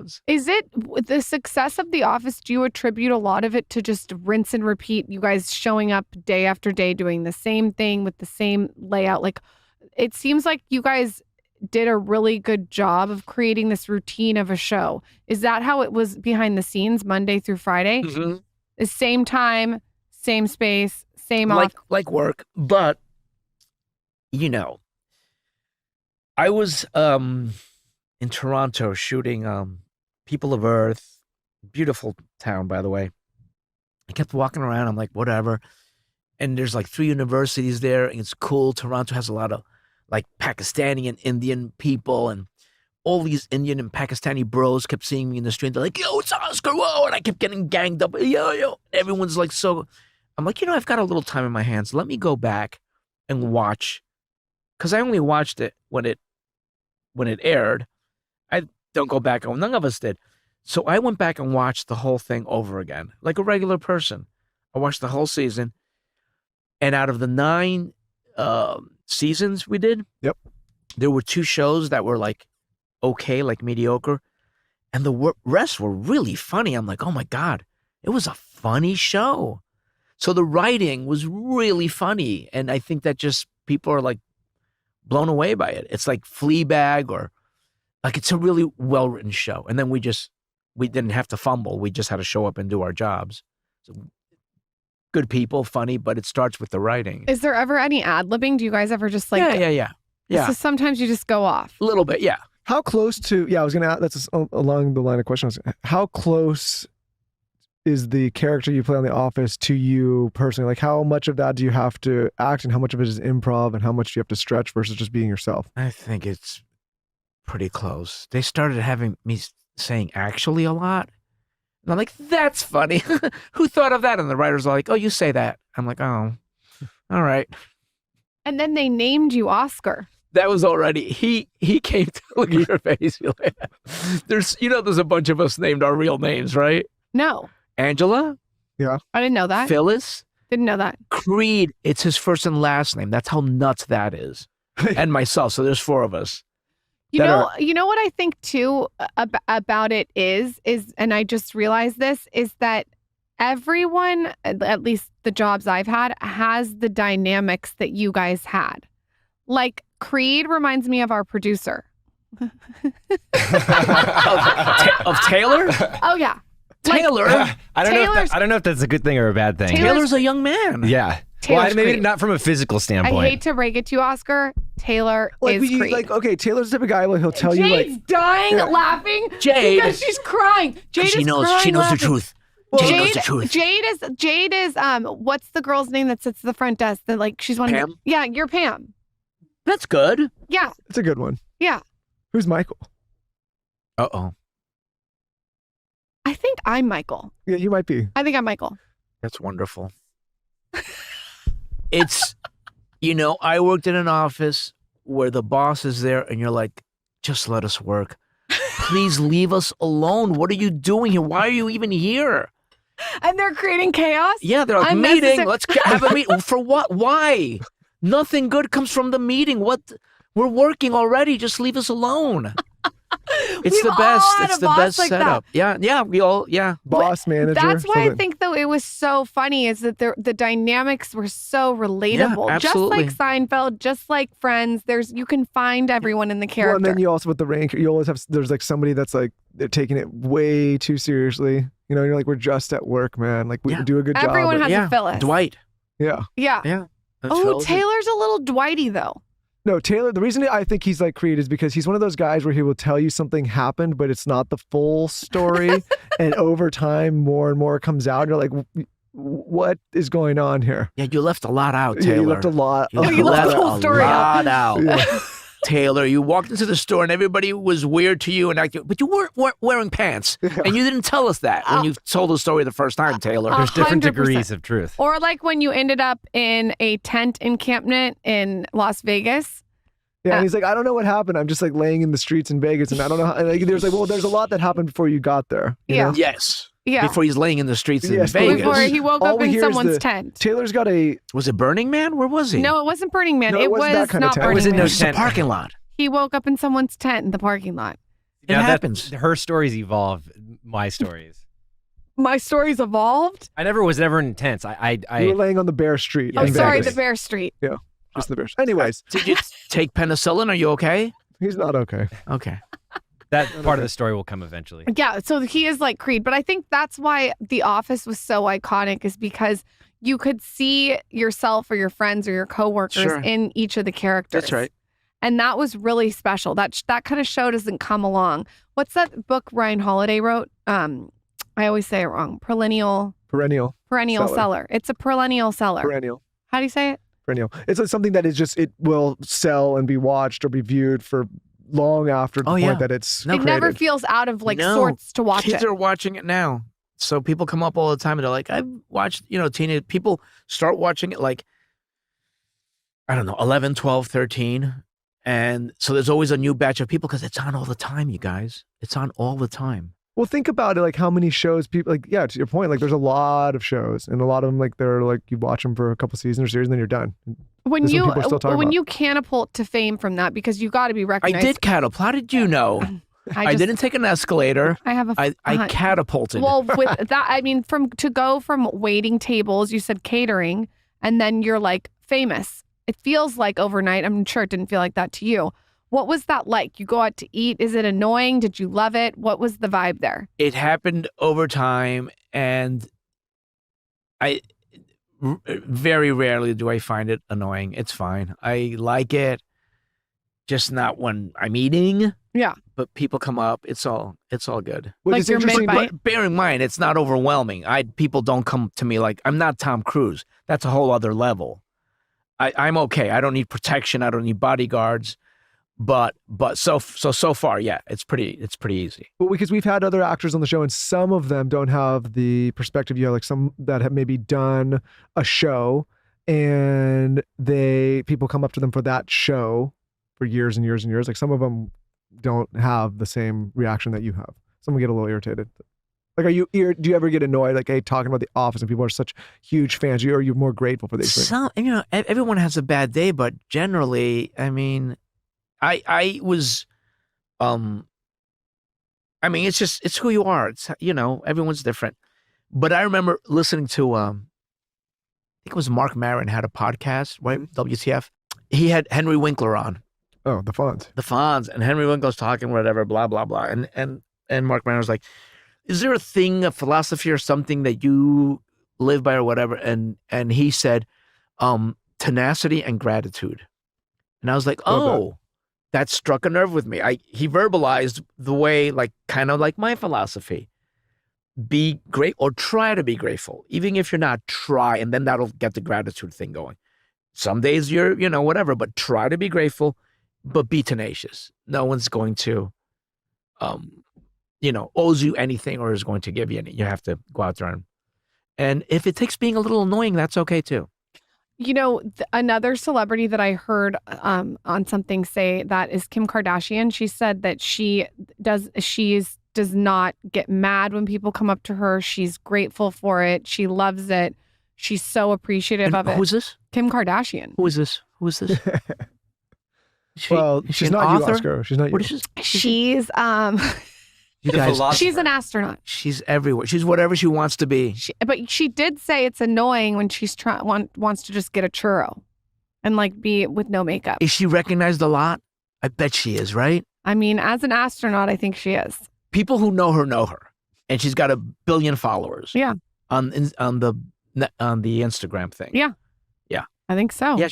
was. Is it the success of The Office? Do you attribute a lot of it to just rinse and repeat? You guys showing up day after day, doing the same thing with the same layout. Like, it seems like you guys did a really good job of creating this routine of a show. Is that how it was behind the scenes, Monday through Friday? Mm-hmm. The same time, same space, same like work, but you know, I was in Toronto shooting People of Earth, beautiful town, by the way. I kept walking around. I'm like, whatever. And there's like 3 universities there, and it's cool. Toronto has a lot of like Pakistani and Indian people, and all these Indian and Pakistani bros kept seeing me in the street. They're like, yo, it's Oscar, whoa. And I kept getting ganged up. Yo. Everyone's like, so. I'm like, I've got a little time in my hands. Let me go back and watch. Because I only watched it when it aired. I don't go back. None of us did. So I went back and watched the whole thing over again, like a regular person. I watched the whole season. And out of the 9 seasons we did, yep, there were 2 shows that were like okay, like mediocre. And the rest were really funny. I'm like, oh my God, it was a funny show. So the writing was really funny. And I think that just people are like blown away by it. It's like Fleabag, or like, it's a really well-written show. And then we didn't have to fumble. We just had to show up and do our jobs. So, good people, funny, but it starts with the writing. Is there ever any ad-libbing? Do you guys ever just like... Yeah. So sometimes you just go off. A little bit, yeah. How close to... Yeah, I was going to ask, that's along the line of questions. How close is the character you play on The Office to you personally? Like, how much of that do you have to act, and how much of it is improv, and how much do you have to stretch versus just being yourself? I think it's pretty close. They started having me saying actually a lot. And I'm like, that's funny. Who thought of that? And the writers are like, oh, you say that. I'm like, oh, all right. And then they named you Oscar. That was already, he came to, look at your face. There's a bunch of us named our real names, right? No. Angela? Yeah. I didn't know that. Phyllis? Didn't know that. Creed, it's his first and last name. That's how nuts that is. And myself, so there's 4 of us. You know what I think too about it is, and I just realized this, is that everyone, at least the jobs I've had, has the dynamics that you guys had. Like, Creed reminds me of our producer. of Taylor? Oh, yeah. Taylor? I don't know if that's a good thing or a bad thing. Taylor's a young man. Yeah. Well, maybe not from a physical standpoint. I hate to break it to you, Oscar. Taylor is Creed. Like, okay, Taylor's the type of guy where he'll tell you, like... Jade's dying laughing Jade. because she's crying. She knows the truth. Jade knows the truth. Jade is what's the girl's name that sits at the front desk? That, like, she's one Pam? of the, yeah, you're Pam. That's good. Yeah. It's a good one. Yeah. Who's Michael? Uh-oh. I think I'm Michael. Yeah, you might be. I think I'm Michael. That's wonderful. It's, I worked in an office where the boss is there and you're like, just let us work. Please leave us alone. What are you doing here? Why are you even here? And they're creating chaos? Yeah, they're like, meeting. Let's have a meeting. For what? Why? Nothing good comes from the meeting. What? We're working already. Just leave us alone. It's the best. It's the best setup. Yeah. We all, boss, manager. That's why I think, though, it was so funny is that the dynamics were so relatable. Yeah, just like Seinfeld, just like Friends. You can find everyone in the character. Well, and then you also, with the rank, you always have, there's like somebody that's like, they're taking it way too seriously. You're like, we're just at work, man. Like, we do a good job. Everyone has a Phyllis. Dwight. Yeah. Oh, Taylor's a little Dwighty, though. No, Taylor, the reason I think he's like Creed is because he's one of those guys where he will tell you something happened, but it's not the full story. And over time, more and more comes out. And you're like, what is going on here? Yeah, you left a lot out, Taylor. You left a lot. You left the whole story out. Yeah. Taylor, you walked into the store and everybody was weird to you, but you weren't wearing pants. Yeah. And you didn't tell us that when you told the story the first time, Taylor. There's different degrees of truth. Or like when you ended up in a tent encampment in Las Vegas. Yeah, and he's like, I don't know what happened. I'm just like laying in the streets in Vegas, and I don't know. There's a lot that happened before you got there. You know? Yes. Yeah. Before he's laying in the streets in Vegas. Before he woke up in someone's tent. Taylor's got a... Was it Burning Man? Where was he? No, it wasn't Burning Man. No, it was that kind not of tent. Burning it was in Man. no It was a parking lot. He woke up in someone's tent in the parking lot. It happens. Her stories evolve. My stories. My stories evolved. I never was ever intense. I You were laying on the Bear Street. Oh, in sorry, Vegas. the Bear Street. Yeah, just the Bear. Anyways, Did you take penicillin? Are you okay? he's not okay. Okay. that part of the story will come eventually. Yeah, so he is like Creed, but I think that's why The Office was so iconic, is because you could see yourself or your friends or your coworkers Sure. in each of the characters. That's right. And that was really special. That kind of show doesn't come along. What's that book Ryan Holiday wrote? I always say it wrong. Perennial seller. It's a perennial seller. Perennial. How do you say it? Perennial. It's like something that is just, it will sell and be watched or be viewed for long after the point that it's It never feels out of sorts to watch Kids it. are watching it now. So people come up all the time and they're like, I've watched, teenage people start watching it like, I don't know, 11, 12, 13. And so there's always a new batch of people because it's on all the time, you guys. It's on all the time. Well, think about it, like how many shows people, like, yeah, to your point, like there's a lot of shows and a lot of them, like they're like, you watch them for a couple seasons or series and then you're done. When you catapult to fame from that, because you got to be recognized. I did catapult. How did you know? I didn't take an escalator. I catapulted. Well, with that, I mean, to go from waiting tables, you said catering, and then you're like famous. It feels like overnight. I'm sure it didn't feel like that to you. What was that like? You go out to eat. Is it annoying? Did you love it? What was the vibe there? It happened over time, and very rarely do I find it annoying. It's fine. I like it, just not when I'm eating. Yeah. But people come up. It's all good. Like your mid-bite? But bear in mind, it's not overwhelming. People don't come to me like, I'm not Tom Cruise. That's a whole other level. I'm okay. I don't need protection. I don't need bodyguards. But so far, yeah, it's pretty easy. Well, because we've had other actors on the show, and some of them don't have the perspective you have, like some that have maybe done a show, and people come up to them for that show for years and years and years. Like some of them don't have the same reaction that you have. Some get a little irritated. Like, do you ever get annoyed, like, hey, talking about The Office and people are such huge fans? Are you more grateful for the experience? Everyone has a bad day, but generally, I mean, I was, it's who you are. It's, everyone's different. But I remember listening to, I think it was Mark Maron had a podcast, right? WTF. He had Henry Winkler on. Oh, the Fonz. And Henry Winkler's talking, whatever, blah, blah, blah. And Mark Maron was like, is there a thing, a philosophy or something that you live by or whatever? And he said, tenacity and gratitude. And I was like, that struck a nerve with me. He verbalized the way, like, kind of like my philosophy. Be great or try to be grateful. Even if you're not, try, and then that'll get the gratitude thing going. Some days you're, whatever, but try to be grateful, but be tenacious. No one's going to, owes you anything or is going to give you any. You have to go out there and if it takes being a little annoying, that's okay too. Another celebrity that I heard on something say that is Kim Kardashian. She said that she does not get mad when people come up to her. She's grateful for it. She loves it. She's so appreciative of it. Who's this? Kim Kardashian. Who is this? She's not you, Oscar. She's not you. What is she? She's You guys, she's an astronaut. She's everywhere. She's whatever she wants to be. But she did say it's annoying when she's wants to just get a churro and like be with no makeup. Is she recognized a lot? I bet she is, right? I mean, as an astronaut, I think she is. People who know her. And she's got 1 billion followers. Yeah. On the Instagram thing. Yeah. Yeah. I think so. Yeah.